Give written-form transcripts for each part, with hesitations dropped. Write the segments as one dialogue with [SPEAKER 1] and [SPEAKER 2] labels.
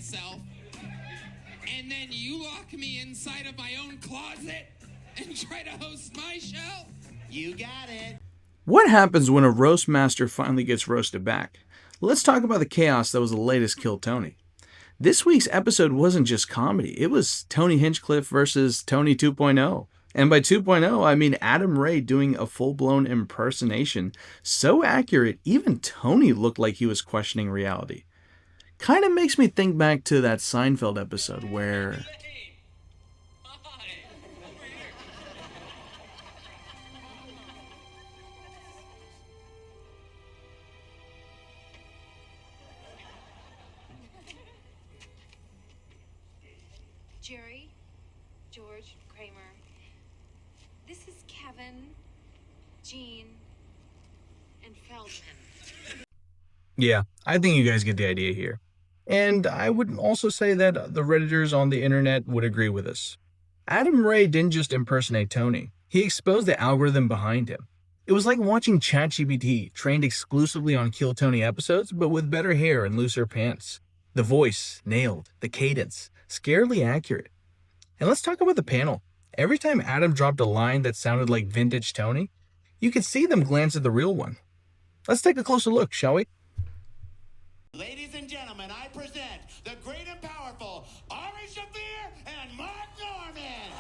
[SPEAKER 1] myself, and then you lock me inside of my own closet and try to host my show? You got it.
[SPEAKER 2] What happens when a roast master finally gets roasted back? Let's talk about the chaos that was the latest Kill Tony. This week's episode wasn't just comedy, it was Tony Hinchcliffe versus Tony 2.0. And by 2.0, I mean Adam Ray doing a full-blown impersonation, so accurate, even Tony looked like he was questioning reality. Kind of makes me think back to that Seinfeld episode where...
[SPEAKER 3] Jerry, George, Kramer. This is Kevin, Gene, and Feldman.
[SPEAKER 2] Yeah, I think you guys get the idea here. And I would also say that the Redditors on the internet would agree with us. Adam Ray didn't just impersonate Tony, he exposed the algorithm behind him. It was like watching ChatGPT trained exclusively on Kill Tony episodes, but with better hair and looser pants. The voice, nailed. The cadence, scarily accurate. And let's talk about the panel. Every time Adam dropped a line that sounded like vintage Tony, you could see them glance at the real one. Let's take a closer look, shall we?
[SPEAKER 1] Ladies and gentlemen, I present the great and powerful Ari Shaffir and Mark Norman.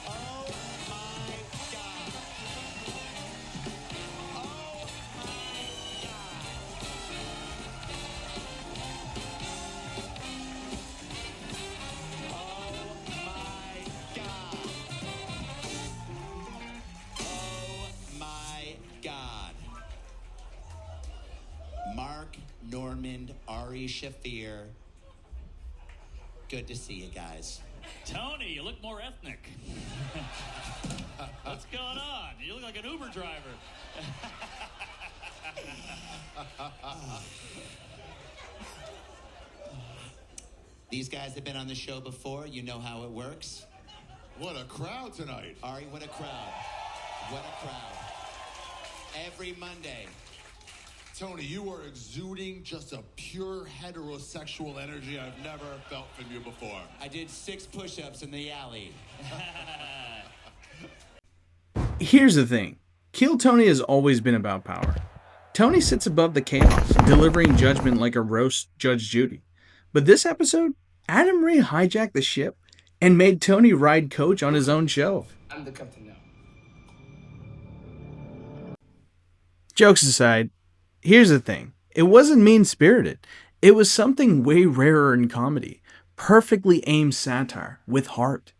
[SPEAKER 1] Oh my God. Oh my God. Oh my God. Oh my God. Mark Normand, Ari Shaffir. Good to see you guys.
[SPEAKER 4] Tony, you look more ethnic. What's going on? You look like an Uber driver.
[SPEAKER 1] These guys have been on the show before. You know how it works.
[SPEAKER 5] What a crowd tonight.
[SPEAKER 1] Ari, what a crowd. What a crowd. Every Monday.
[SPEAKER 5] Tony, you are exuding just a pure heterosexual energy I've never felt from you before.
[SPEAKER 1] I did 6 push-ups in the alley.
[SPEAKER 2] Here's the thing. Kill Tony has always been about power. Tony sits above the chaos, delivering judgment like a roast Judge Judy. But this episode, Adam Ray hijacked the ship and made Tony ride coach on his own show.
[SPEAKER 6] I'm the captain now.
[SPEAKER 2] Jokes aside, here's the thing. It wasn't mean-spirited. It was something way rarer in comedy. Perfectly aimed satire with heart.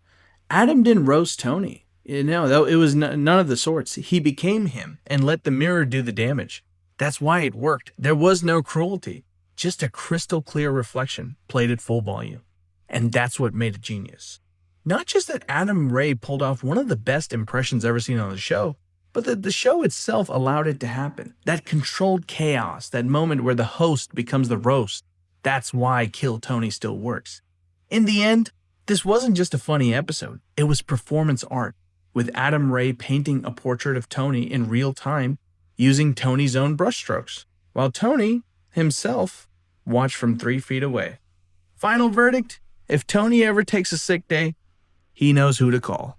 [SPEAKER 2] Adam didn't roast Tony. Though it was none of the sorts. He became him and let the mirror do the damage. That's why it worked. There was no cruelty. Just a crystal clear reflection played at full volume. And that's what made it genius. Not just that Adam Ray pulled off one of the best impressions ever seen on the show, but that the show itself allowed it to happen. That controlled chaos, that moment where the host becomes the roast. That's why Kill Tony still works. In the end, this wasn't just a funny episode. It was performance art, with Adam Ray painting a portrait of Tony in real time using Tony's own brushstrokes, while Tony himself watched from 3 feet away. Final verdict, if Tony ever takes a sick day, he knows who to call.